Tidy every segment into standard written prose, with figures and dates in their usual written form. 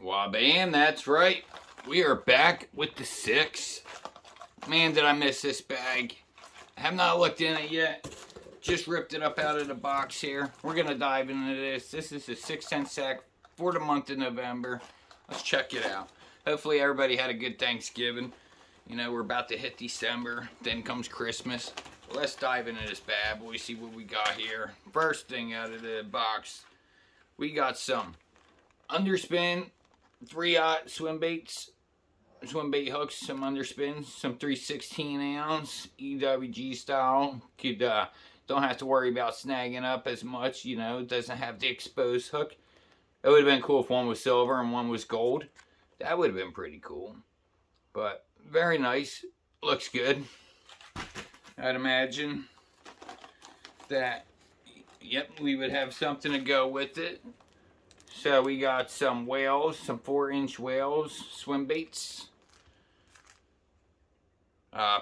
Wabam, that's right. We are back with the 6. Man, did I miss this bag. I have not looked in it yet. Just ripped it up out of the box here. We're going to dive into this. This is a 6-cent sack for the month of November. Let's check it out. Hopefully everybody had a good Thanksgiving. You know, we're about to hit December. Then comes Christmas. Let's dive into this bad boy, see what we got here. First thing out of the box, we got some underspin 3/0 swim baits, swim bait hooks, some underspins, some 3/16 ounce EWG style. Don't have to worry about snagging up as much, you know, it doesn't have the exposed hook. It would have been cool if one was silver and one was gold. That would have been pretty cool. But very nice. Looks good. I'd imagine that, yep, we would have something to go with it. So we got some whales, some 4-inch whales, swim baits.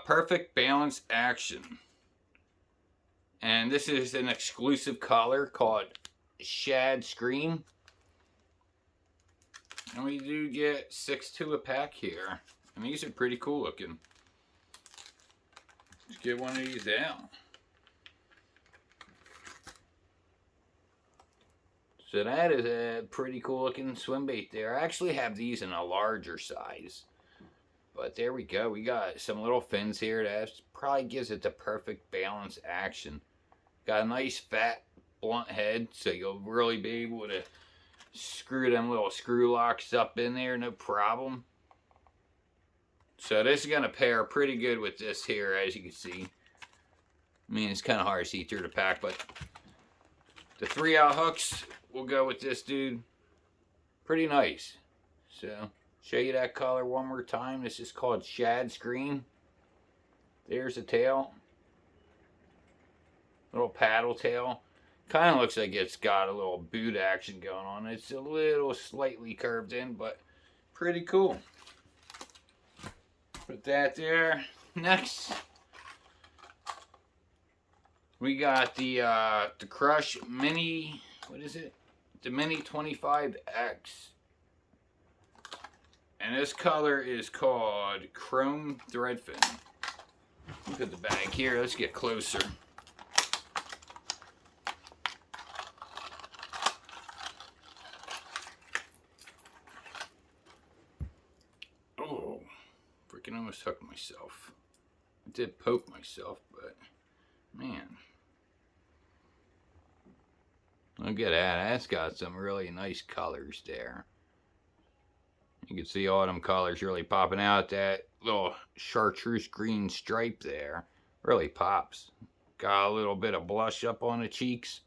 Perfect balance action. And this is an exclusive color called Shad Scream. And we do get 6 a pack here. And these are pretty cool looking. Let's get one of these out. So that is a pretty cool looking swim bait there. I actually have these in a larger size. But there we go. We got some little fins here. That probably gives it the perfect balance action. Got a nice fat blunt head. So you'll really be able to screw them little screw locks up in there. No problem. So this is going to pair pretty good with this here, as you can see. I mean, it's kind of hard to see through the pack, but the 3/0 hooks will go with this dude. Pretty nice. So, show you that color one more time. This is called Shad Screen. There's the tail. Little paddle tail. Kind of looks like it's got a little boot action going on. It's a little slightly curved in, but pretty cool. Put that there. Next, we got the Crush Mini. What is it? The Mini 25X. And this color is called Chrome Threadfin. Look at the bag here. Let's get closer. Oh, freaking almost hooked myself. I did poke myself, but man. Look at that. That's got some really nice colors there. You can see all them colors really popping out. That little chartreuse green stripe there really pops. Got a little bit of blush up on the cheeks.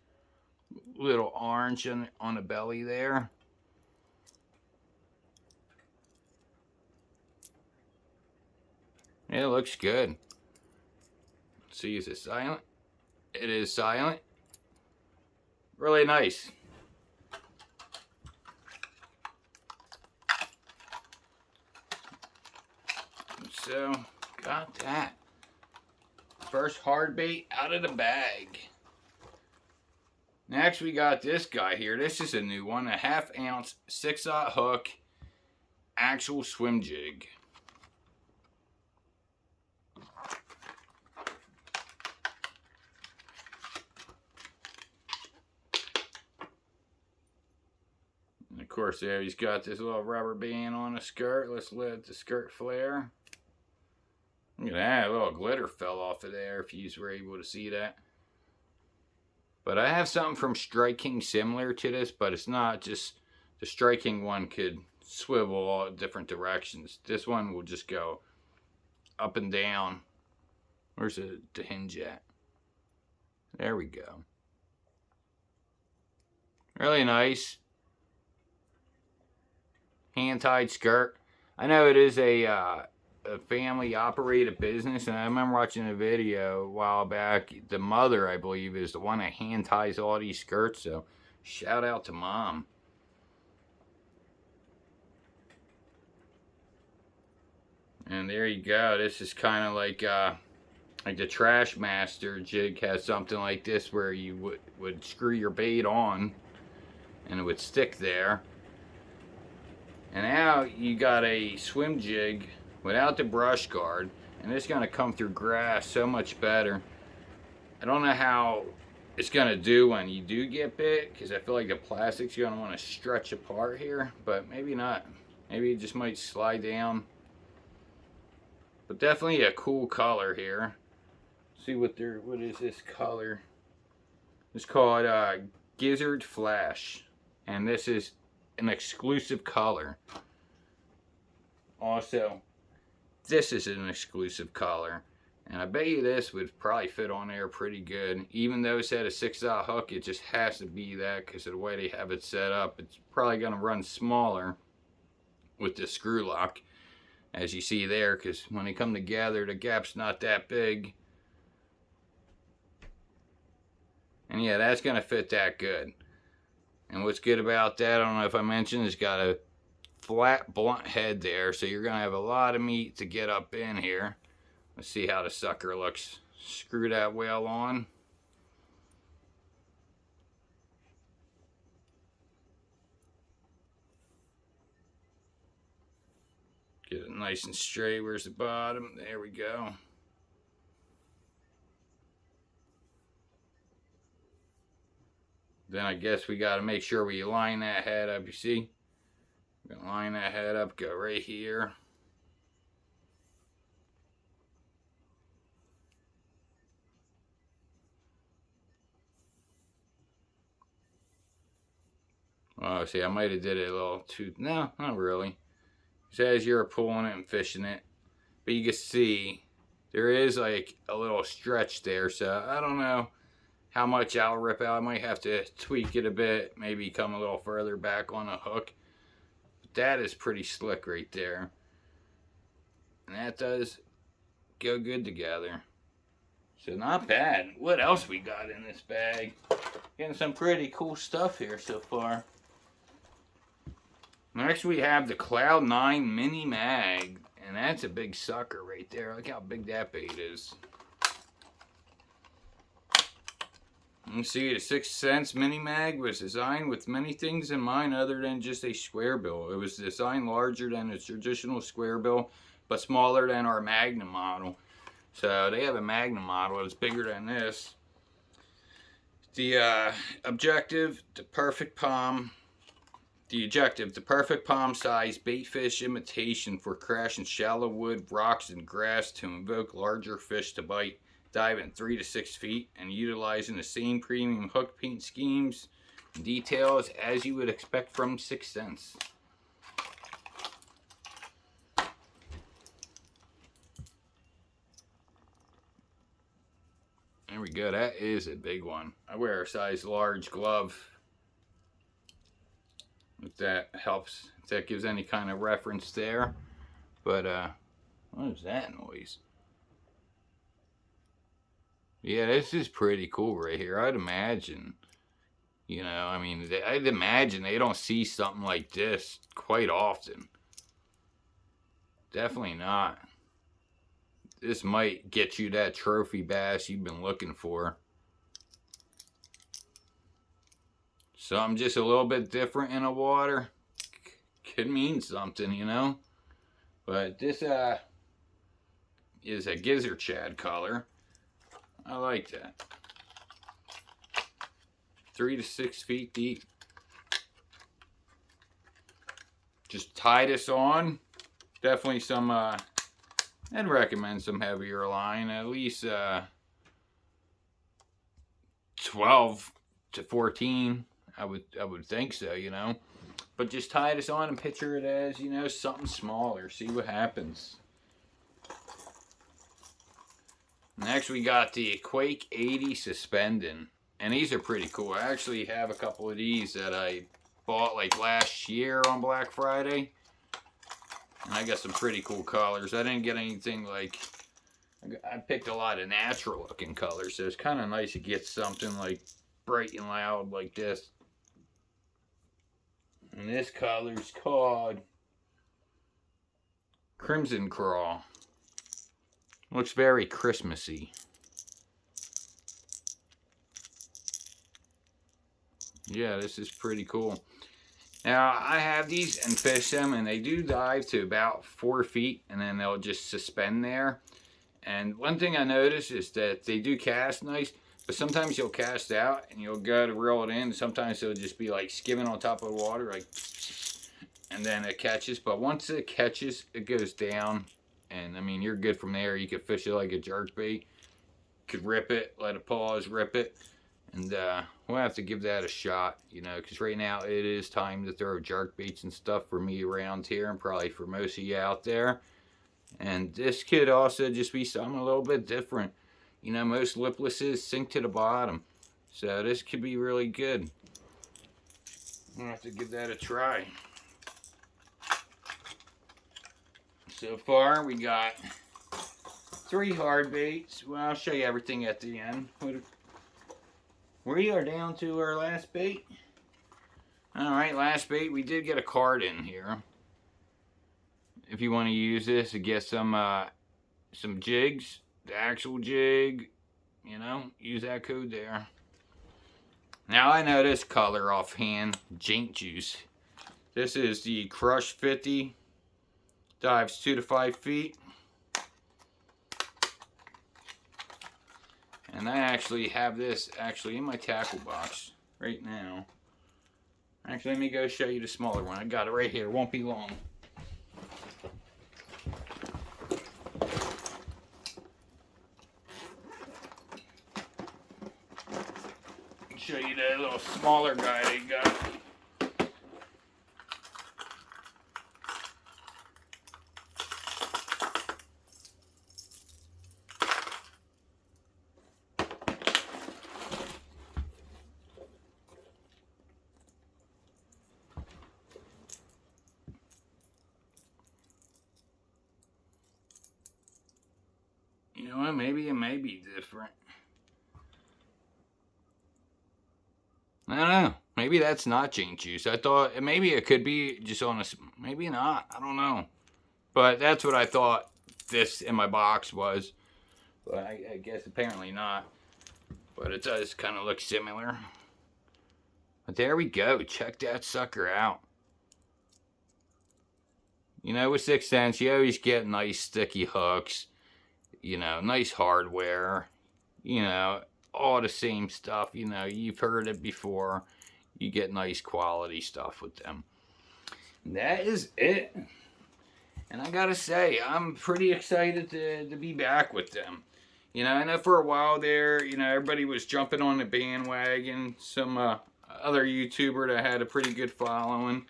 Little orange on the belly there. It looks good. Let's see, is it silent? It is silent. Really nice. So, got that. First hard bait out of the bag. Next, we got this guy here. This is a new one. A 1/2 ounce 6/0 hook. Actual swim jig. And of course, there he's got this little rubber band on the skirt. Let's let the skirt flare. Look at that, a little glitter fell off of there if you were able to see that. But I have something from Strike King similar to this, but it's not just, the Strike King one could swivel all different directions. This one will just go up and down. Where's the hinge at? There we go. Really nice. Hand-tied skirt. I know it is a family operated business, and I remember watching a video a while back. The mother, I believe, is the one that hand ties all these skirts, so shout out to mom. And there you go. This is kind of like the Trash Master jig has something like this where you would screw your bait on and it would stick there. And now you got a swim jig without the brush guard, and it's going to come through grass so much better. I don't know how it's going to do when you do get bit, because I feel like the plastic's going to want to stretch apart here, but maybe not. Maybe it just might slide down. But definitely a cool color here. See what is this color? It's called Gizzard Flash, and this is an exclusive color. Also, this is an exclusive color, and I bet you this would probably fit on there pretty good. Even though it's at a 6/0 hook, it just has to be that because of the way they have it set up. It's probably going to run smaller with the screw lock, as you see there, because when they come together, the gap's not that big. And yeah, that's going to fit that good. And what's good about that, I don't know if I mentioned, it's got a flat, blunt head there, so you're going to have a lot of meat to get up in here. Let's see how the sucker looks. Screw that whale on. Get it nice and straight. Where's the bottom? There we go. Then I guess we got to make sure we line that head up. You see? We're going to line that head up, go right here. Oh, see, I might have did it a little too... No, not really. Just as you're pulling it and fishing it. But you can see there is like a little stretch there. So I don't know how much I'll rip out. I might have to tweak it a bit. Maybe come a little further back on the hook. But that is pretty slick right there. And that does go good together. So not bad. What else we got in this bag? Getting some pretty cool stuff here so far. Next we have the Cloud 9 Mini Mag. And that's a big sucker right there. Look how big that bait is. You can see the 6th Sense Mini Mag was designed with many things in mind other than just a square bill. It was designed larger than a traditional square bill, but smaller than our Magnum model. So they have a Magnum model that's bigger than this. The objective, the perfect palm size bait fish imitation for crashing shallow wood, rocks, and grass to invoke larger fish to bite, diving 3 to 6 feet, and utilizing the same premium hook paint schemes and details as you would expect from 6th Sense. There we go, that is a big one. I wear a size large glove. If that helps, if that gives any kind of reference there. But, what is that noise? Yeah, this is pretty cool right here. I'd imagine, you know, I mean, I'd imagine they don't see something like this quite often. Definitely not. This might get you that trophy bass you've been looking for. Something just a little bit different in the water could mean something, you know. But this is a gizzard shad color. I like that. 3 to 6 feet deep. Just tie this on. Definitely some, I'd recommend some heavier line. At least 12 to 14. I would think so, you know. But just tie this on and picture it as, you know, something smaller. See what happens. Next we got the Quake 80 suspending. And these are pretty cool. I actually have a couple of these that I bought like last year on Black Friday. And I got some pretty cool colors. I didn't get anything like... I picked a lot of natural looking colors. So it's kind of nice to get something like bright and loud like this. And this color's called Crimson Crawl. Looks very Christmassy. Yeah, this is pretty cool. Now, I have these and fish them, and they do dive to about 4 feet, and then they'll just suspend there. And one thing I noticed is that they do cast nice, but sometimes you'll cast out, and you'll go to reel it in. Sometimes it'll just be like skimming on top of the water, like, and then it catches. But once it catches, it goes down, and I mean, you're good from there. You could fish it like a jerkbait. Could rip it, let it pause, rip it. And we'll have to give that a shot, you know, because right now it is time to throw jerk baits and stuff for me around here, and probably for most of you out there. And this could also just be something a little bit different. You know, most liplesses sink to the bottom, so this could be really good. We'll have to give that a try. So far, we got 3 hard baits. Well, I'll show you everything at the end. We are down to our last bait. Alright, last bait. We did get a card in here. If you want to use this to get some jigs, the actual jig, you know, use that code there. Now I know this color offhand, Jink Juice. This is the Crush 50. Dives 2 to 5 feet. And I actually have this in my tackle box right now. Actually, let me go show you the smaller one. I got it right here. Won't be long. Show you that little smaller guy they got. You know what, maybe it may be different. I don't know. Maybe that's not Jink Juice. I thought maybe it could be just on a... Maybe not. I don't know. But that's what I thought this in my box was. But I guess apparently not. But it does kind of look similar. But there we go. Check that sucker out. You know, with 6 cents, you always get nice sticky hooks. You know, nice hardware, you know, all the same stuff, you know, you've heard it before. You get nice quality stuff with them. That is it. And I gotta say, I'm pretty excited to be back with them. You know, I know for a while there, you know, everybody was jumping on the bandwagon. Some other YouTuber that had a pretty good following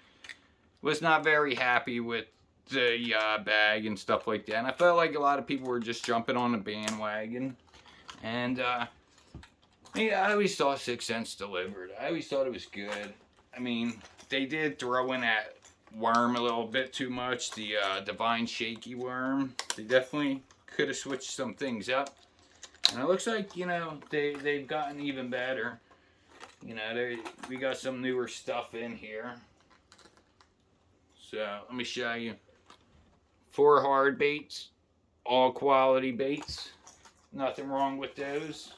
was not very happy with the bag and stuff like that, and I felt like a lot of people were just jumping on the bandwagon. And yeah, I always thought 6 cents delivered. I always thought it was good. I mean, they did throw in that worm a little bit too much, the Divine Shaky worm. They definitely could have switched some things up, and it looks like, you know, they've gotten even better. You know, we got some newer stuff in here. So let me show you. 4 hard baits, all quality baits. Nothing wrong with those.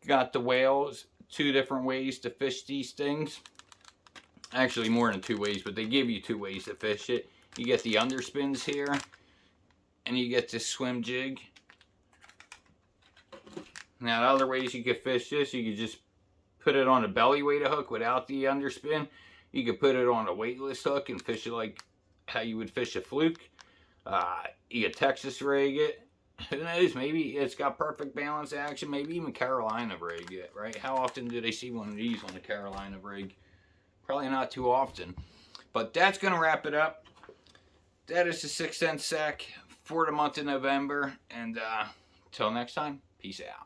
Got the whales, 2 different ways to fish these things. Actually, more than 2 ways, but they give you 2 ways to fish it. You get the underspins here, and you get this swim jig. Now, the other ways you could fish this, you could just put it on a belly weighted hook without the underspin. You could put it on a weightless hook and fish it like how you would fish a fluke. You could Texas rig it. Who knows? Maybe it's got perfect balance action. Maybe even Carolina rig it, right? How often do they see one of these on the Carolina rig? Probably not too often. But that's going to wrap it up. That is the 6 cent sack for the month of November. And until next time, peace out.